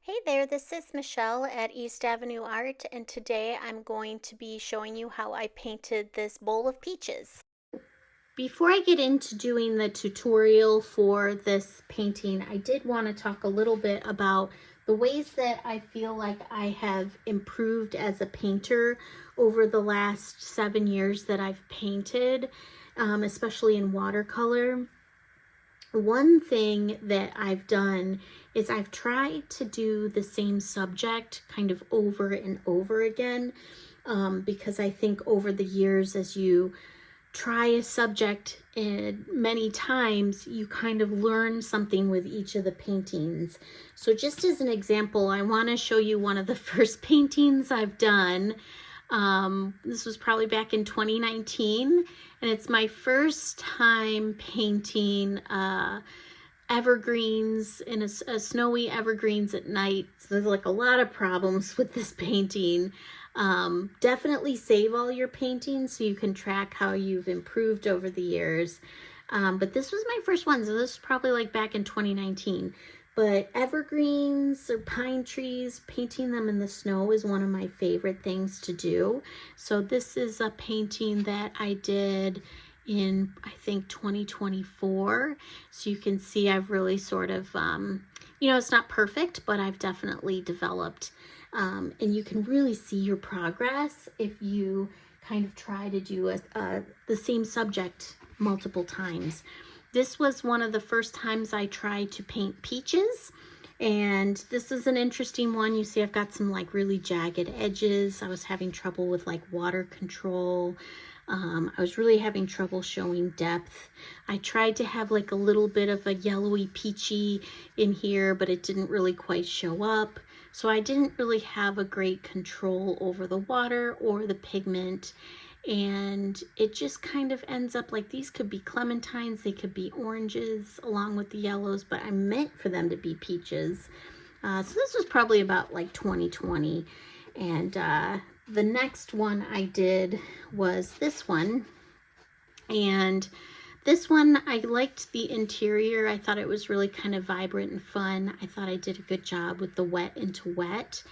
Hey there, this is Michelle at East Avenue Art, and today I'm going to be showing you how I painted this bowl of peaches. Before I get into doing the tutorial for this painting, I did want to talk a little bit about the ways that I feel like I have improved as a painter over the last 7 years that I've painted, especially in watercolor. One thing that I've done is I've tried to do the same subject kind of over and over again, because I think over the years, as you try a subject many times, you kind of learn something with each of the paintings. So just as an example, I want to show you one of the first paintings I've done. This was probably back in 2019, and it's my first time painting evergreens in a snowy evergreens at night. So there's like a lot of problems with this painting. Definitely save all your paintings so you can track how you've improved over the years. But this was my first one, so this was probably like back in 2019. But evergreens or pine trees, painting them in the snow is one of my favorite things to do. So this is a painting that I did in, I think, 2024. So you can see I've really sort of, it's not perfect, but I've definitely developed. And you can really see your progress if you kind of try to do the same subject multiple times. This was one of the first times I tried to paint peaches, and this is an interesting one. You see I've got some like really jagged edges. I was having trouble with like water control. I was really having trouble showing depth. I tried to have like a little bit of a yellowy peachy in here, but it didn't really quite show up. So I didn't really have a great control over the water or the pigment. And it just kind of ends up like these could be clementines, they could be oranges along with the yellows, but I meant for them to be peaches. So this was probably about like 2020. And the next one I did was this one. And this one, I liked the interior. I thought it was really kind of vibrant and fun. I thought I did a good job with the wet into wet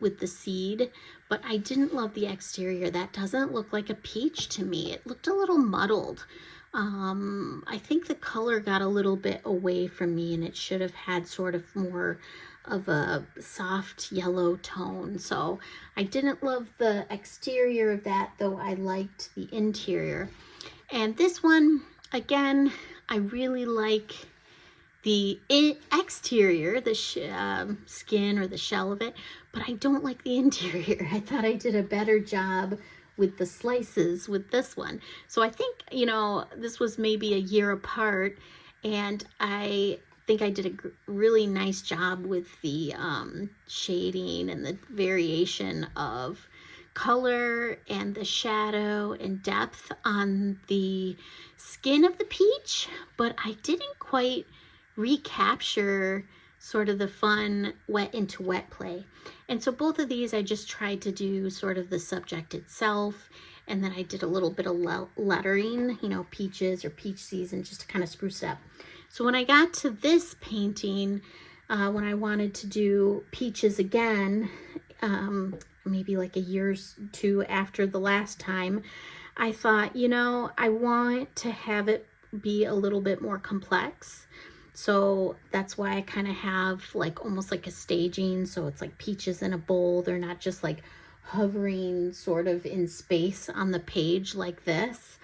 with the seed, but I didn't love the exterior. That doesn't look like a peach to me. It looked a little muddled. I think the color got a little bit away from me, and it should have had sort of more of a soft yellow tone. So I didn't love the exterior of that, though I liked the interior. And this one, again, I really like the exterior, the skin or the shell of it, but I don't like the interior. I thought I did a better job with the slices with this one. So I think, this was maybe a year apart, and I think I did a really nice job with the shading and the variation of color and the shadow and depth on the skin of the peach, but I didn't quite recapture sort of the fun wet into wet play. And so both of these I just tried to do sort of the subject itself, and then I did a little bit of lettering, peaches or peach season, just to kind of spruce it up. So when I got to this painting, when I wanted to do peaches again, maybe like a year or two after the last time, I thought, I want to have it be a little bit more complex. So that's why I kind of have like almost like a staging. So it's like peaches in a bowl. They're not just like hovering sort of in space on the page like this.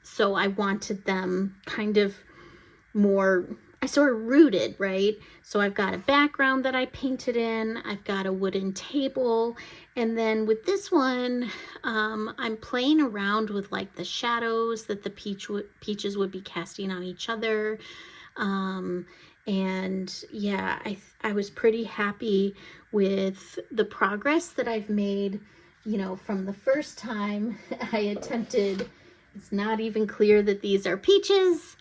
So I wanted them kind of more, I sort of rooted, right? So I've got a background that I painted in, I've got a wooden table, and then with this one, I'm playing around with like the shadows that the peaches would be casting on each other. And yeah, I was pretty happy with the progress that I've made, from the first time I attempted, it's not even clear that these are peaches,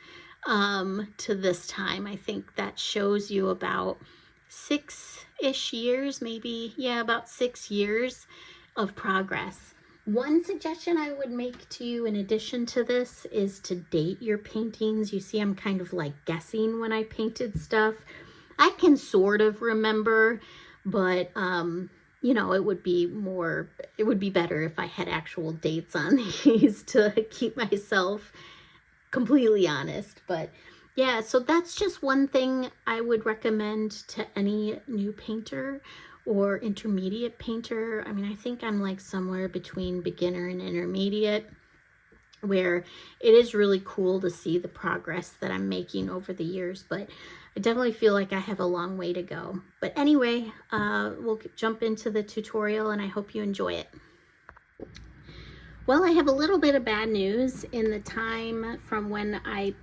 to this time. I think that shows you about 6-ish years, maybe, yeah, about 6 years of progress. One suggestion I would make to you in addition to this is to date your paintings. You see I'm kind of like guessing when I painted stuff. I can sort of remember, but you know, it would be better if I had actual dates on these to keep myself completely honest. But yeah, so that's just one thing I would recommend to any new painter or intermediate painter. I mean, I think I'm like somewhere between beginner and intermediate, where it is really cool to see the progress that I'm making over the years, but I definitely feel like I have a long way to go. But anyway, we'll jump into the tutorial and I hope you enjoy it. Well, I have a little bit of bad news. In the time from when I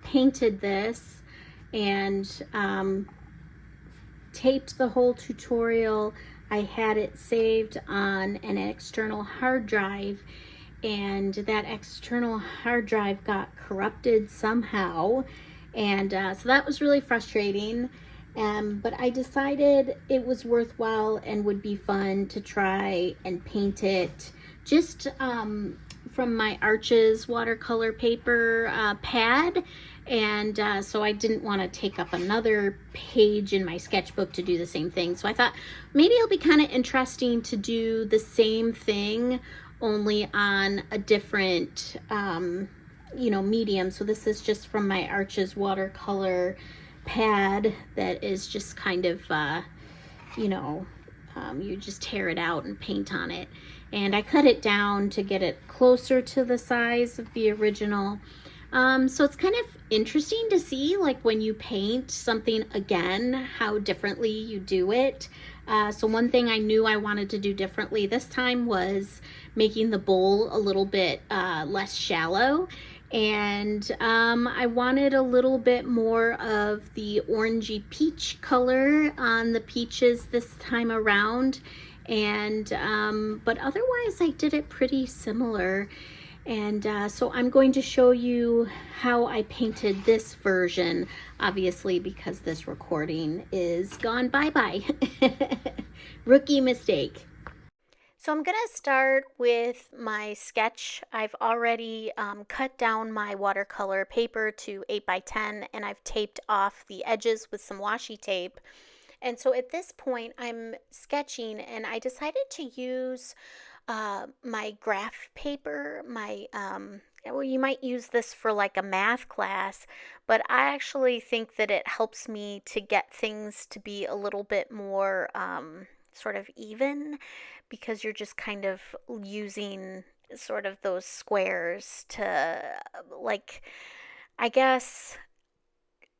painted this and taped the whole tutorial, I had it saved on an external hard drive, and that external hard drive got corrupted somehow, and so that was really frustrating. But I decided it was worthwhile and would be fun to try and paint it just from my Arches watercolor paper pad. And so I didn't want to take up another page in my sketchbook to do the same thing. So I thought maybe it'll be kind of interesting to do the same thing only on a different you know, medium. So this is just from my Arches watercolor pad that is just kind of you know, you just tear it out and paint on it. And I cut it down to get it closer to the size of the original. So it's kind of interesting to see, like, when you paint something again, how differently you do it. So one thing I knew I wanted to do differently this time was making the bowl a little bit less shallow. And I wanted a little bit more of the orangey peach color on the peaches this time around. And but otherwise I did it pretty similar. And so I'm going to show you how I painted this version, obviously, because this recording is gone bye-bye. Rookie mistake. So I'm going to start with my sketch. I've already cut down my watercolor paper to 8x10, and I've taped off the edges with some washi tape. And so at this point I'm sketching, and I decided to use my graph paper, well, you might use this for like a math class, but I actually think that it helps me to get things to be a little bit more sort of even, because you're just kind of using sort of those squares to, like, I guess,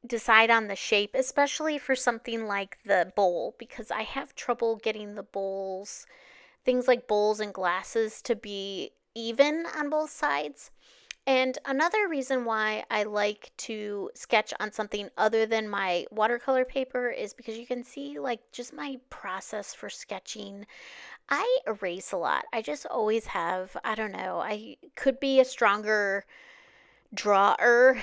decide on the shape, especially for something like the bowl, because I have trouble getting the bowls, things like bowls and glasses, to be even on both sides. And another reason why I like to sketch on something other than my watercolor paper is because you can see, like, just my process for sketching. I erase a lot. I just always have. I don't know. I could be a stronger drawer,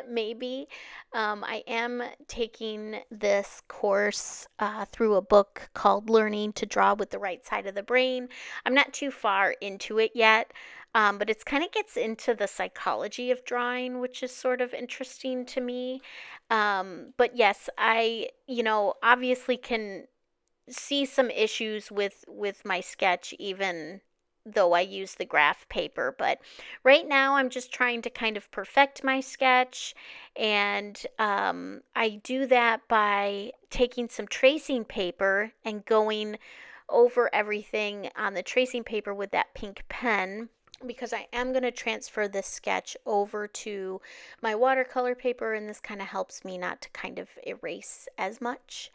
maybe. I am taking this course through a book called Learning to Draw with the Right Side of the Brain. I'm not too far into it yet, but it's kind of gets into the psychology of drawing, which is sort of interesting to me. But yes, I, you know, obviously can see some issues with my sketch, even though I use the graph paper. But right now I'm just trying to kind of perfect my sketch, and I do that by taking some tracing paper and going over everything on the tracing paper with that pink pen, because I am going to transfer this sketch over to my watercolor paper, and this kind of helps me not to kind of erase as much.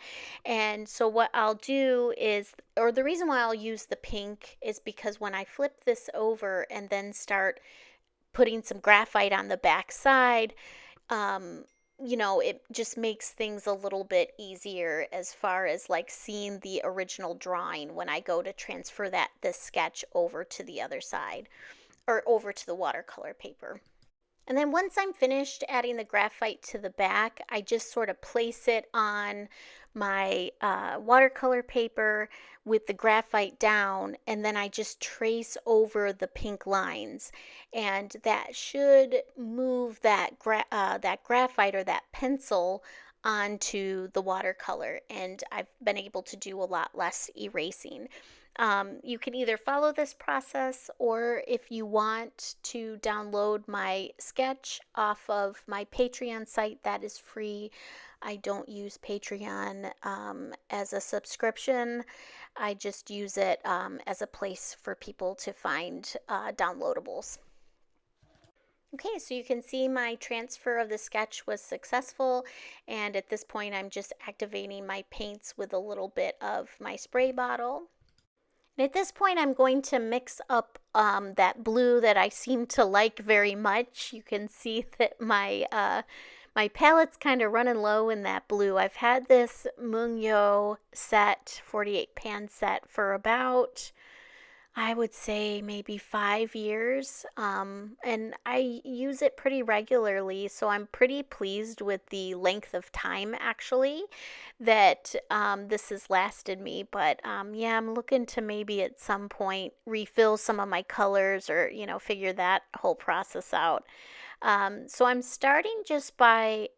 And so what I'll do is, or the reason why I'll use the pink is because when I flip this over and then start putting some graphite on the back side, you know, it just makes things a little bit easier as far as like seeing the original drawing when I go to transfer this sketch over to the other side, or over to the watercolor paper. And then once I'm finished adding the graphite to the back, I just sort of place it on my watercolor paper with the graphite down, and then I just trace over the pink lines, and that should move that graphite or that pencil onto the watercolor, and I've been able to do a lot less erasing. You can either follow this process, or if you want to download my sketch off of my Patreon site, that is free. I don't use Patreon as a subscription. I just use it as a place for people to find downloadables. Okay, so you can see my transfer of the sketch was successful, and at this point I'm just activating my paints with a little bit of my spray bottle. And at this point I'm going to mix up that blue that I seem to like very much. You can see that my palette's kind of running low in that blue. I've had this Mungyo set, 48 pan set, for about, I would say, maybe 5 years, and I use it pretty regularly, so I'm pretty pleased with the length of time, actually, that this has lasted me. But yeah, I'm looking to maybe at some point refill some of my colors, or figure that whole process out. So I'm starting just by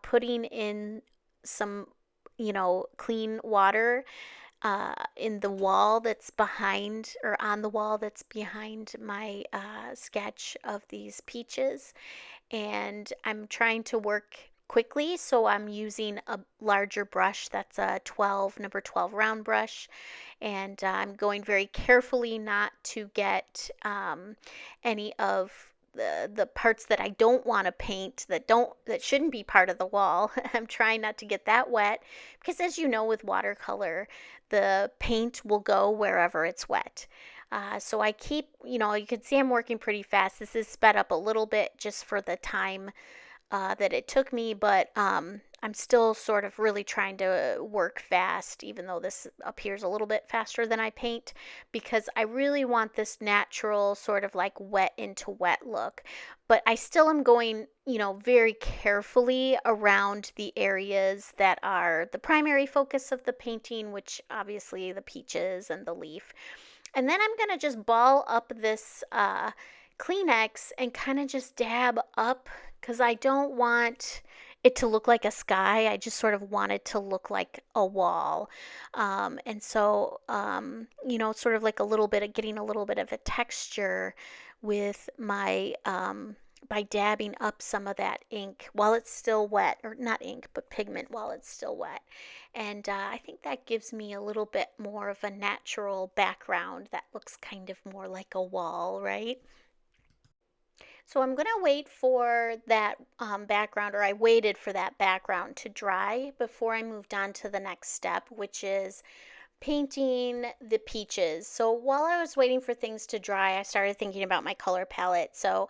putting in some clean water in the wall that's behind, or on the wall that's behind my sketch of these peaches. And I'm trying to work quickly, so I'm using a larger brush. That's a number 12 round brush, and I'm going very carefully not to get any of the parts that I don't want to paint, that shouldn't be part of the wall. I'm trying not to get that wet, because as you know, with watercolor, the paint will go wherever it's wet. So I keep, you can see I'm working pretty fast. This is sped up a little bit just for the time that it took me, but I'm still sort of really trying to work fast, even though this appears a little bit faster than I paint, because I really want this natural sort of like wet into wet look. But I still am going, very carefully around the areas that are the primary focus of the painting, which obviously the peaches and the leaf. And then I'm going to just ball up this Kleenex and kind of just dab up, because I don't want it to look like a sky. I just sort of want it to look like a wall. And so, sort of like a little bit of getting a little bit of a texture with my, by dabbing up some of that ink while it's still wet, or not ink, but pigment while it's still wet. And I think that gives me a little bit more of a natural background that looks kind of more like a wall, right? So I'm going to wait for that background, or I waited for that background to dry before I moved on to the next step, which is painting the peaches. So while I was waiting for things to dry, I started thinking about my color palette. So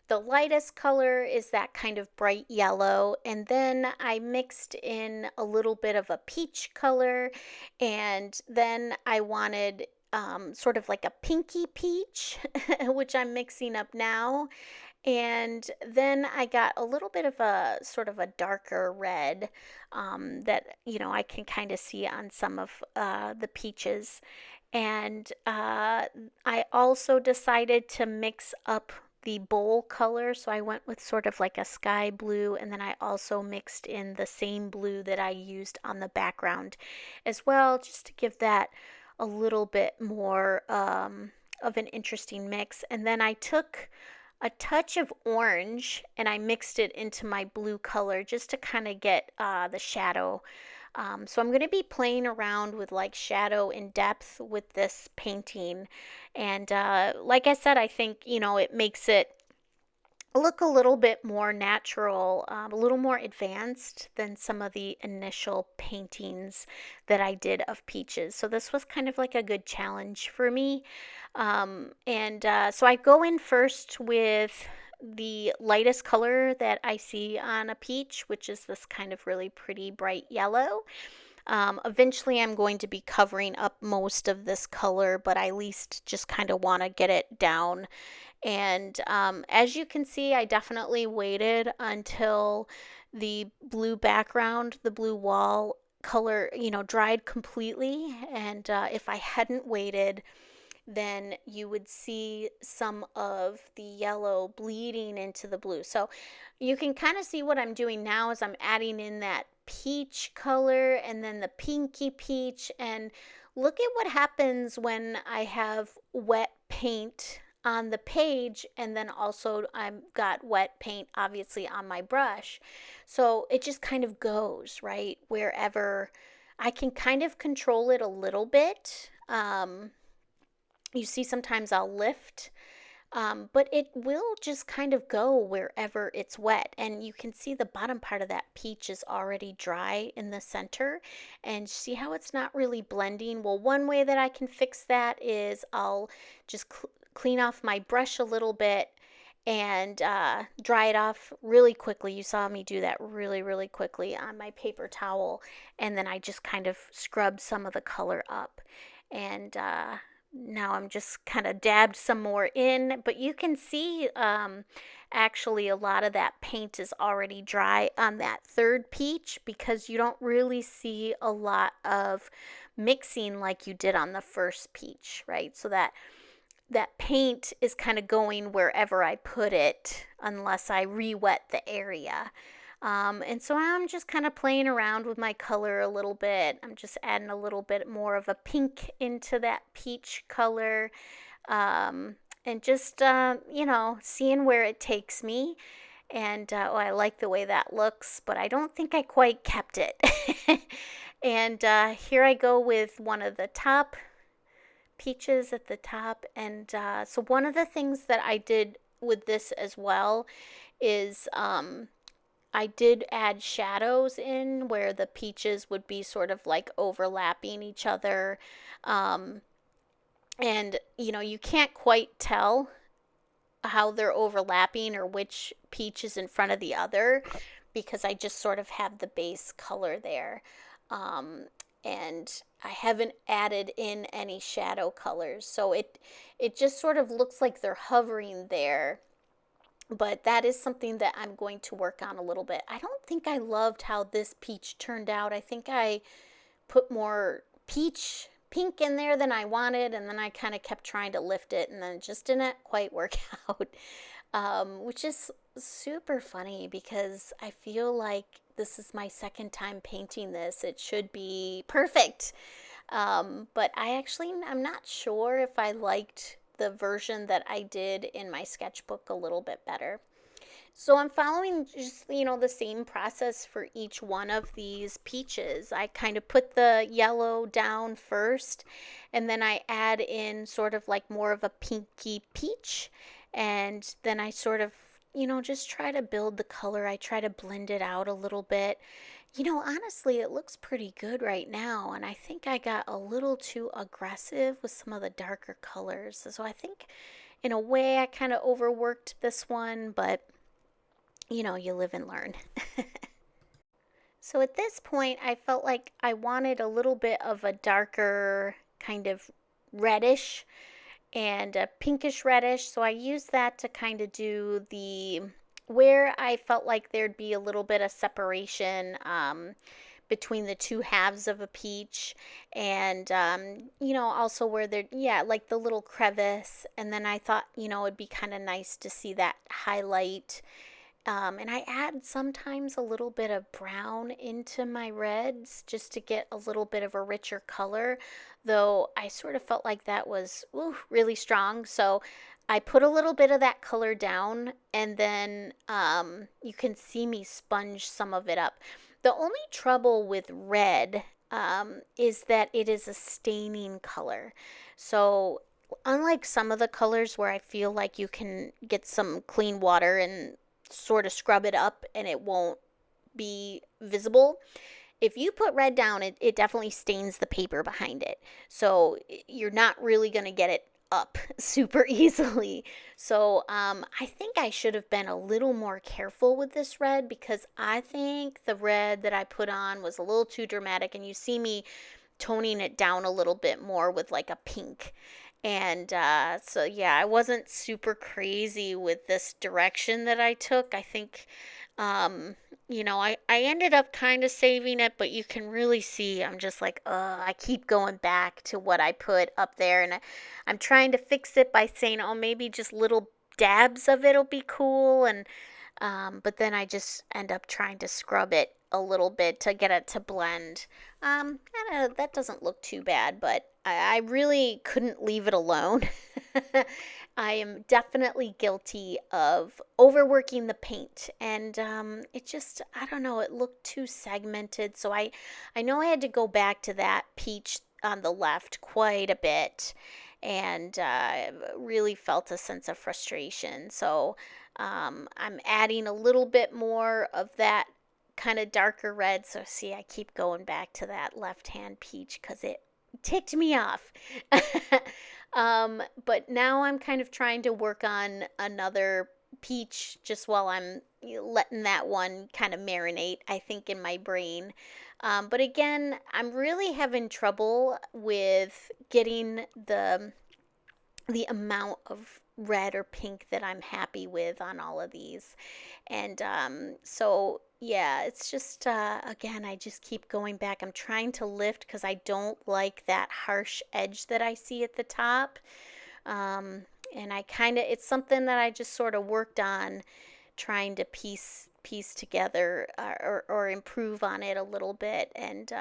the lightest color is that kind of bright yellow, and then I mixed in a little bit of a peach color, and then I wanted sort of like a pinky peach, which I'm mixing up now. And then I got a little bit of a sort of a darker red that, I can kind of see on some of the peaches. And I also decided to mix up the bowl color. So I went with sort of like a sky blue, and then I also mixed in the same blue that I used on the background as well, just to give that a little bit more of an interesting mix. And then I took a touch of orange and I mixed it into my blue color just to kind of get the shadow. So I'm going to be playing around with like shadow and depth with this painting. And like I said, I think, it makes it look a little bit more natural, a little more advanced than some of the initial paintings that I did of peaches. So this was kind of like a good challenge for me. So I go in first with the lightest color that I see on a peach, which is this kind of really pretty bright yellow. Eventually I'm going to be covering up most of this color, but I at least just kind of want to get it down. And as you can see, I definitely waited until the blue background, the blue wall color, dried completely. And if I hadn't waited, then you would see some of the yellow bleeding into the blue. So you can kind of see what I'm doing now is I'm adding in that peach color and then the pinky peach. And look at what happens when I have wet paint on the page, and then also I've got wet paint obviously on my brush. So it just kind of goes, right, wherever. I can kind of control it a little bit. You see sometimes I'll lift, but it will just kind of go wherever it's wet. And you can see the bottom part of that peach is already dry in the center. And see how it's not really blending? Well, one way that I can fix that is I'll just clean off my brush a little bit and dry it off really quickly. You saw me do that really, really quickly on my paper towel. And then I just kind of scrub some of the color up. And now I'm just kind of dabbed some more in, but you can see actually a lot of that paint is already dry on that third peach because you don't really see a lot of mixing like you did on the first peach, right? So that paint is kind of going wherever I put it unless I re-wet the area. And so I'm just kind of playing around with my color a little bit. I'm just adding a little bit more of a pink into that peach color, and just, seeing where it takes me. And I like the way that looks, but I don't think I quite kept it. And here I go with one of the top peaches at the top. And so one of the things that I did with this as well is I did add shadows in where the peaches would be sort of like overlapping each other. And, you can't quite tell how they're overlapping or which peach is in front of the other because I just sort of have the base color there. And I haven't added in any shadow colors. So it just sort of looks like they're hovering there. But that is something that I'm going to work on a little bit. I don't think I loved how this peach turned out. I think I put more pink in there than I wanted, and then I kind of kept trying to lift it, and then it just didn't quite work out, which is super funny because I feel like this is my second time painting this. It should be perfect. But I'm not sure if I liked the version that I did in my sketchbook a little bit better. So I'm following just, the same process for each one of these peaches. I kind of put the yellow down first, and then I add in sort of like more of a pinky peach, and then I sort of, just try to build the color. I try to blend it out a little bit. Honestly, it looks pretty good right now, and I think I got a little too aggressive with some of the darker colors. So I think in a way I kind of overworked this one, but you live and learn. So at this point, I felt like I wanted a little bit of a darker kind of reddish and a pinkish reddish. So I used that to kind of do where I felt like there'd be a little bit of separation between the two halves of a peach, and also where like the little crevice. And then I thought, it'd be kind of nice to see that highlight. And I add sometimes a little bit of brown into my reds just to get a little bit of a richer color, though I sort of felt like that was really strong. So I put a little bit of that color down, and then you can see me sponge some of it up. The only trouble with red is that it is a staining color. So unlike some of the colors where I feel like you can get some clean water and sort of scrub it up and it won't be visible, if you put red down, it definitely stains the paper behind it. So you're not really going to get it up super easily. So I think I should have been a little more careful with this red, because I think the red that I put on was a little too dramatic, and you see me toning it down a little bit more with like a pink. And so yeah, I wasn't super crazy with this direction that I took. I think I ended up kind of saving it, but you can really see I'm just like, I keep going back to what I put up there, and I'm trying to fix it by saying, oh, maybe just little dabs of it'll be cool, and but then I just end up trying to scrub it a little bit to get it to blend. I don't know, that doesn't look too bad, but I really couldn't leave it alone. I am definitely guilty of overworking the paint, and it just, I don't know, it looked too segmented. So I know I had to go back to that peach on the left quite a bit, and really felt a sense of frustration. So I'm adding a little bit more of that kind of darker red. So see, I keep going back to that left hand peach because it ticked me off. But now I'm kind of trying to work on another peach just while I'm letting that one kind of marinate, I think, in my brain. But again, I'm really having trouble with getting the amount of red or pink that I'm happy with on all of these. And so, yeah, it's just, again, I just keep going back. I'm trying to lift because I don't like that harsh edge that I see at the top. Um, and I kind of, it's something that I just sort of worked on trying to piece together, or improve on it a little bit. And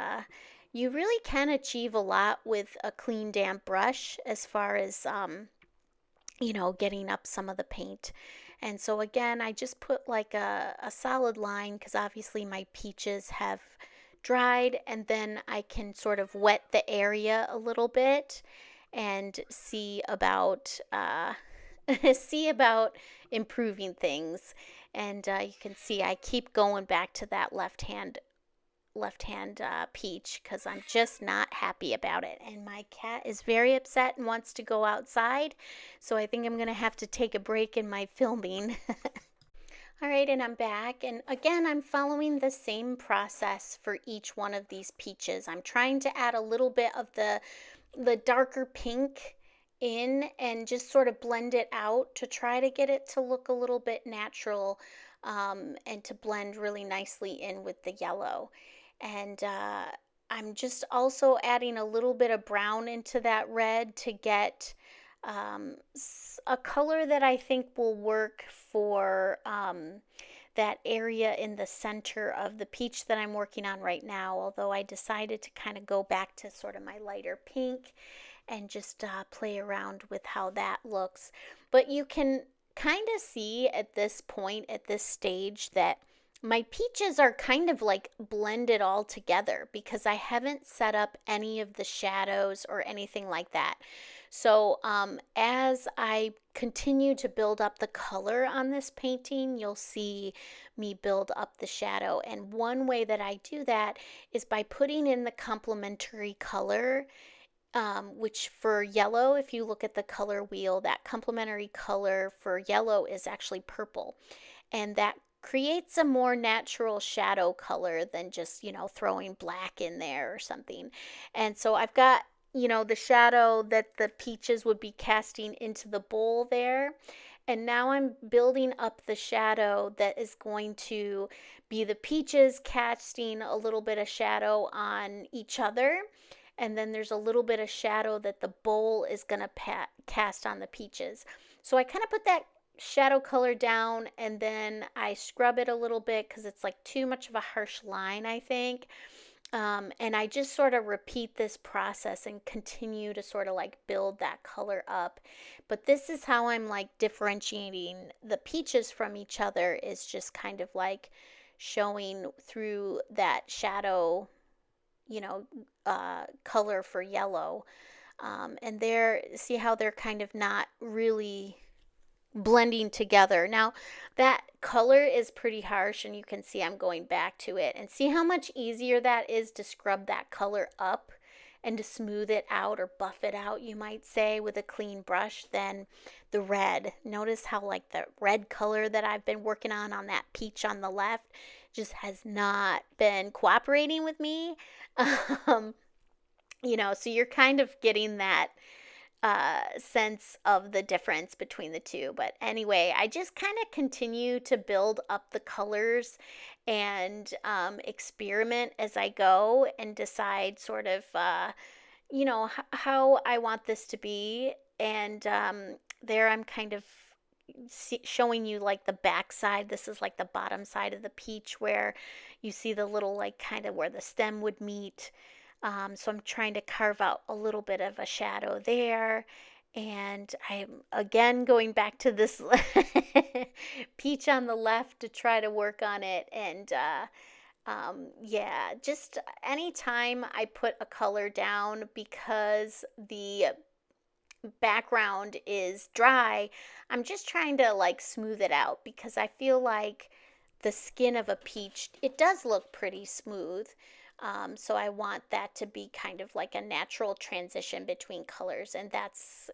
you really can achieve a lot with a clean damp brush as far as getting up some of the paint. And so again, I just put like a solid line because obviously my peaches have dried, and then I can sort of wet the area a little bit and see about see about improving things. And you can see I keep going back to that left hand peach because I'm just not happy about it. And my cat is very upset and wants to go outside. So I think I'm going to have to take a break in my filming. All right, and I'm back. And again, I'm following the same process for each one of these peaches. I'm trying to add a little bit of the darker pink in and just sort of blend it out to try to get it to look a little bit natural, and to blend really nicely in with the yellow. And I'm just also adding a little bit of brown into that red to get a color that I think will work for that area in the center of the peach that I'm working on right now. Although I decided to kind of go back to sort of my lighter pink and just play around with how that looks. But you can kind of see at this point, at this stage, that my peaches are kind of like blended all together because I haven't set up any of the shadows or anything like that. So as I continue to build up the color on this painting, you'll see me build up the shadow. And one way that I do that is by putting in the complementary color, which for yellow, if you look at the color wheel, that complementary color for yellow is actually purple. And that creates a more natural shadow color than just, throwing black in there or something. And so I've got, the shadow that the peaches would be casting into the bowl there. And now I'm building up the shadow that is going to be the peaches casting a little bit of shadow on each other. And then there's a little bit of shadow that the bowl is going to cast on the peaches. So I kind of put that shadow color down, and then I scrub it a little bit because it's like too much of a harsh line, I think. And I just sort of repeat this process and continue to sort of like build that color up. But this is how I'm like differentiating the peaches from each other, is just kind of like showing through that shadow, color for yellow. And there, see how they're kind of not really blending together. Now that color is pretty harsh, and you can see I'm going back to it, and see how much easier that is to scrub that color up and to smooth it out, or buff it out, you might say, with a clean brush, than the red. Notice how like the red color that I've been working on that peach on the left just has not been cooperating with me. um, so you're kind of getting that sense of the difference between the two. But anyway, I just kind of continue to build up the colors and experiment as I go and decide sort of, how I want this to be. And there I'm kind of showing you like the back side. This is like the bottom side of the peach where you see the little like kind of where the stem would meet. So I'm trying to carve out a little bit of a shadow there. And I'm again going back to this peach on the left to try to work on it. And yeah, just anytime I put a color down because the background is dry, I'm just trying to like smooth it out because I feel like the skin of a peach, it does look pretty smooth. So I want that to be kind of like a natural transition between colors. And that's,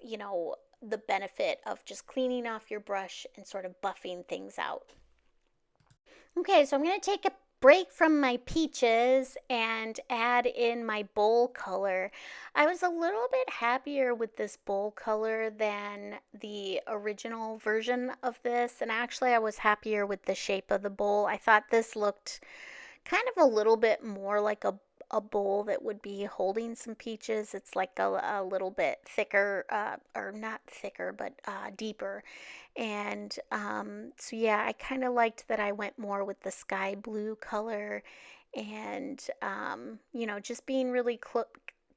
the benefit of just cleaning off your brush and sort of buffing things out. Okay, so I'm going to take a break from my peaches and add in my bowl color. I was a little bit happier with this bowl color than the original version of this, and actually I was happier with the shape of the bowl. I thought this looked kind of a little bit more like a bowl that would be holding some peaches. It's like a little bit thicker, or not thicker, but deeper. And so, yeah, I kind of liked that I went more with the sky blue color and, just being really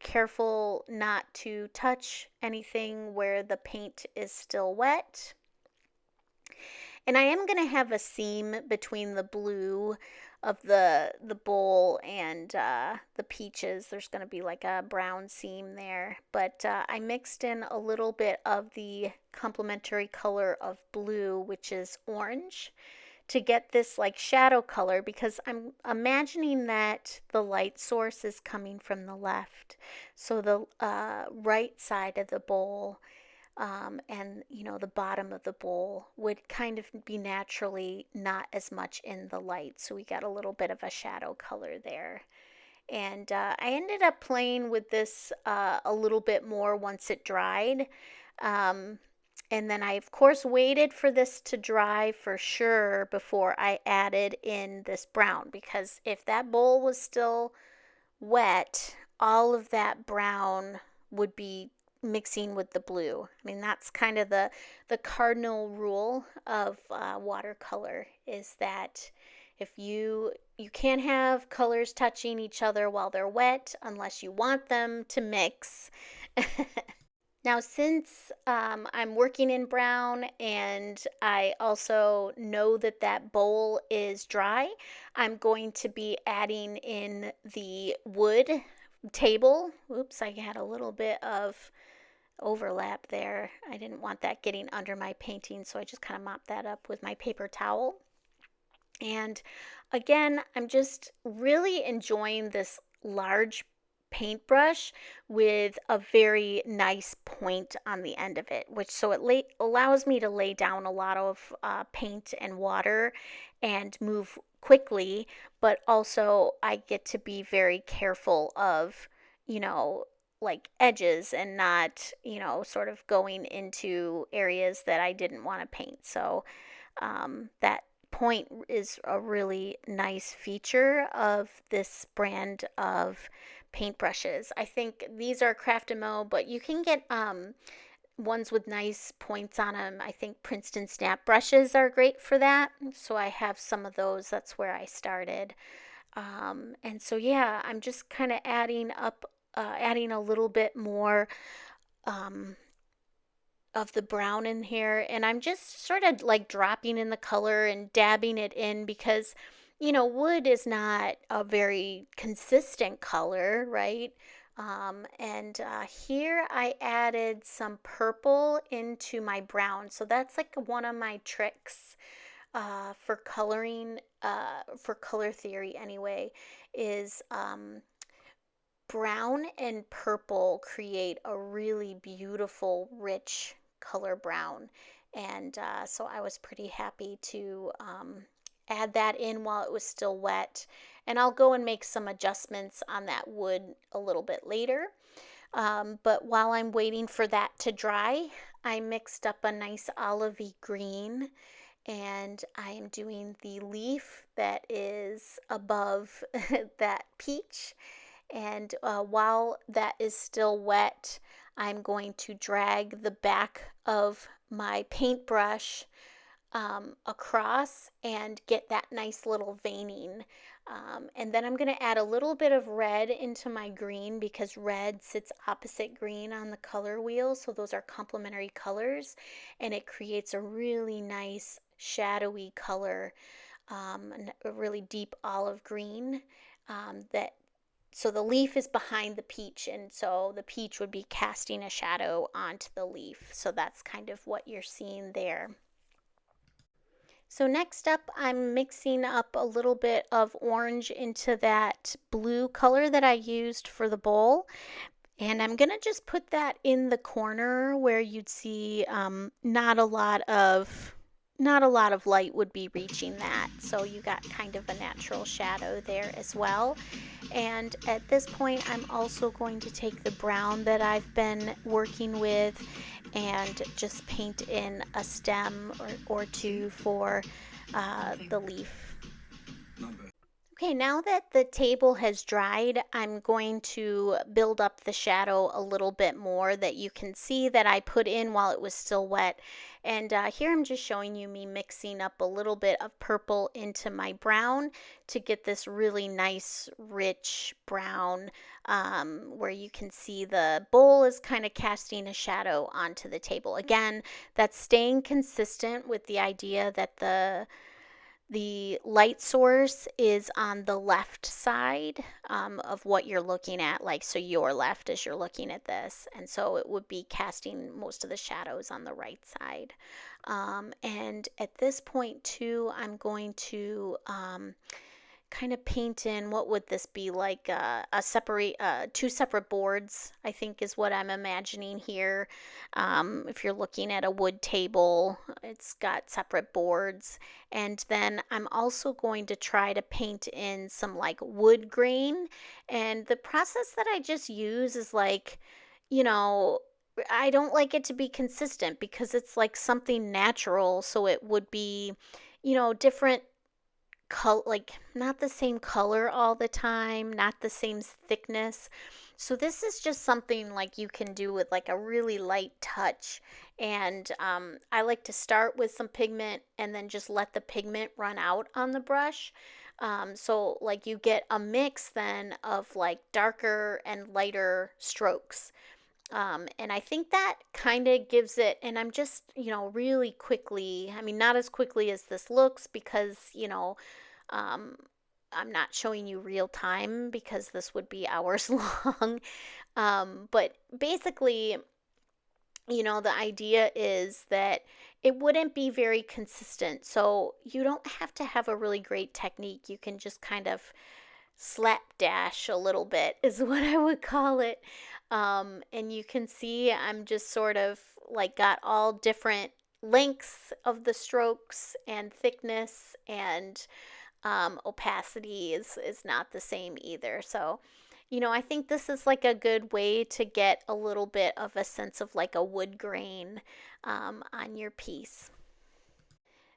careful not to touch anything where the paint is still wet. And I am going to have a seam between the blue of the bowl and the peaches. There's going to be like a brown seam there. But I mixed in a little bit of the complementary color of blue, which is orange, to get this like shadow color because I'm imagining that the light source is coming from the left. So the right side of the bowl and the bottom of the bowl would kind of be naturally not as much in the light, so we got a little bit of a shadow color there. And I ended up playing with this a little bit more once it dried. And then I, of course, waited for this to dry for sure before I added in this brown, because if that bowl was still wet, all of that brown would be mixing with the blue. I mean, that's kind of the cardinal rule of watercolor, is that if you can't have colors touching each other while they're wet unless you want them to mix. Now, since I'm working in brown and I also know that that bowl is dry, I'm going to be adding in the wood table. Oops, I had a little bit of overlap there. I didn't want that getting under my painting, so I just kind of mopped that up with my paper towel. And again, I'm just really enjoying this large paintbrush with a very nice point on the end of it, which so it allows me to lay down a lot of paint and water and move quickly, but also I get to be very careful of, like edges and not, sort of going into areas that I didn't want to paint. So that point is a really nice feature of this brand of paintbrushes. I think these are Craftamo, but you can get ones with nice points on them. I think Princeton snap brushes are great for that. So I have some of those. That's where I started. And so, yeah, I'm just kind of adding a little bit more of the brown in here, and I'm just sort of like dropping in the color and dabbing it in because wood is not a very consistent color, right? And here I added some purple into my brown, so that's like one of my tricks for coloring, for color theory anyway, is brown and purple create a really beautiful, rich color brown. And so I was pretty happy to add that in while it was still wet. And I'll go and make some adjustments on that wood a little bit later. But while I'm waiting for that to dry, I mixed up a nice olivey green, and I am doing the leaf that is above that peach. And while that is still wet, I'm going to drag the back of my paintbrush across and get that nice little veining. And then I'm going to add a little bit of red into my green because red sits opposite green on the color wheel. So those are complementary colors and it creates a really nice shadowy color, a really deep olive green that so the leaf is behind the peach, and so the peach would be casting a shadow onto the leaf. So that's kind of what you're seeing there. So next up, I'm mixing up a little bit of orange into that blue color that I used for the bowl. And I'm going to just put that in the corner where you'd see not a lot of light would be reaching that. So you got kind of a natural shadow there as well. And at this point, I'm also going to take the brown that I've been working with and just paint in a stem or two for the leaf. Okay, now that the table has dried, I'm going to build up the shadow a little bit more that you can see that I put in while it was still wet. And here I'm just showing you me mixing up a little bit of purple into my brown to get this really nice, rich brown where you can see the bowl is kind of casting a shadow onto the table. Again, that's staying consistent with the idea that the light source is on the left side of what you're looking at, like so your left as you're looking at this, and so it would be casting most of the shadows on the right side. And at this point too, I'm going to kind of paint in, what would this be, like two separate boards, I think is what I'm imagining here. If you're looking at a wood table, it's got separate boards. And then I'm also going to try to paint in some like wood grain. And the process that I just use is like, you know, I don't like it to be consistent because it's like something natural. So it would be, different like not the same color all the time, not the same thickness. So this is just something like you can do with like a really light touch. And I like to start with some pigment and then just let the pigment run out on the brush. So like you get a mix then of like darker and lighter strokes. And I think that kind of gives it, and I'm just, really quickly, I mean, not as quickly as this looks because, um, I'm not showing you real time because this would be hours long. But basically, the idea is that it wouldn't be very consistent. So you don't have to have a really great technique. You can just kind of slapdash a little bit is what I would call it. And you can see I'm just sort of like got all different lengths of the strokes and thickness, and opacity is not the same either. So, I think this is like a good way to get a little bit of a sense of like a wood grain on your piece.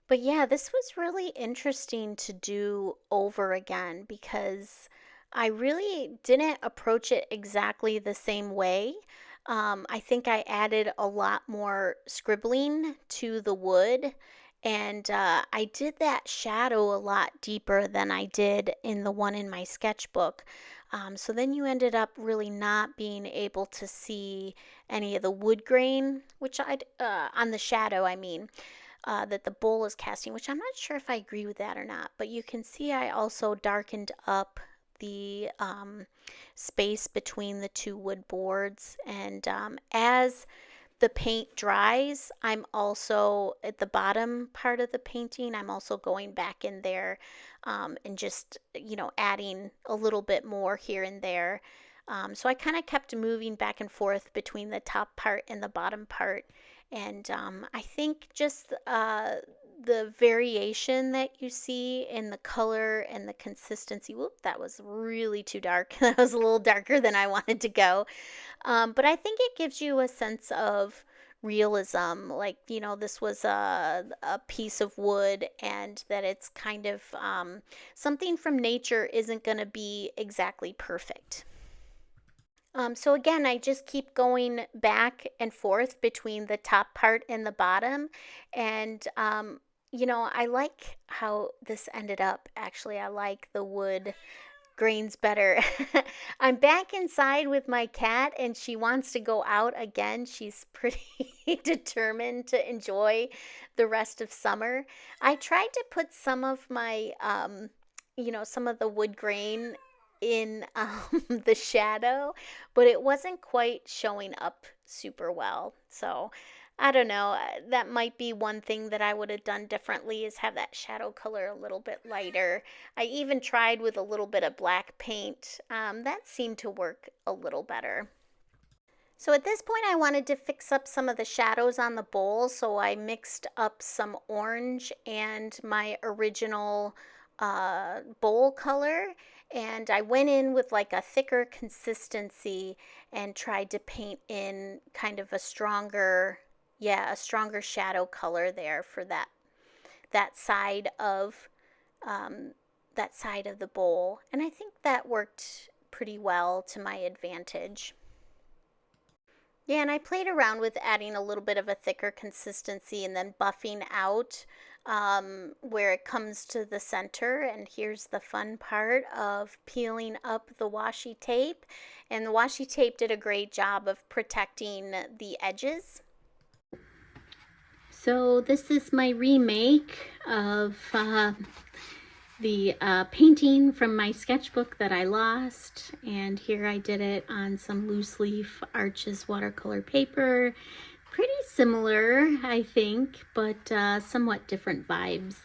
But yeah, this was really interesting to do over again because I really didn't approach it exactly the same way. I think I added a lot more scribbling to the wood, and I did that shadow a lot deeper than I did in the one in my sketchbook. So then you ended up really not being able to see any of the wood grain, which I'd on the shadow, I mean that the bowl is casting, which I'm not sure if I agree with that or not. But you can see I also darkened up the space between the two wood boards. And as the paint dries, I'm also at the bottom part of the painting, I'm also going back in there and just, adding a little bit more here and there. So I kind of kept moving back and forth between the top part and the bottom part. And I think just the variation that you see in the color and the consistency. Whoop, that was really too dark. That was a little darker than I wanted to go. But I think it gives you a sense of realism, like, this was a piece of wood and that it's kind of something from nature isn't going to be exactly perfect. So again, I just keep going back and forth between the top part and the bottom. And, I like how this ended up. Actually, I like the wood grains better. I'm back inside with my cat and she wants to go out again. She's pretty determined to enjoy the rest of summer. I tried to put some of my, some of the wood grain in the shadow, but it wasn't quite showing up super well. So I don't know. That might be one thing that I would have done differently is have that shadow color a little bit lighter. I even tried with a little bit of black paint. That seemed to work a little better. So at this point I wanted to fix up some of the shadows on the bowl, so I mixed up some orange and my original bowl color, and I went in with like a thicker consistency and tried to paint in kind of a stronger, yeah, a stronger shadow color there for that side of um, that side of the bowl, and I think that worked pretty well to my advantage. Yeah, and I played around with adding a little bit of a thicker consistency and then buffing out where it comes to the center. And here's the fun part of peeling up the washi tape. And the washi tape did a great job of protecting the edges. So this is my remake of the painting from my sketchbook that I lost, and here I did it on some loose leaf Arches watercolor paper. Pretty similar, I think, but somewhat different vibes.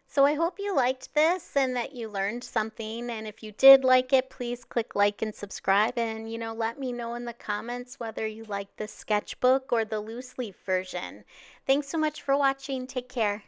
So I hope you liked this and that you learned something, and if you did like it, please click like and subscribe, and let me know in the comments whether you like the sketchbook or the loose leaf version. Thanks so much for watching. Take care.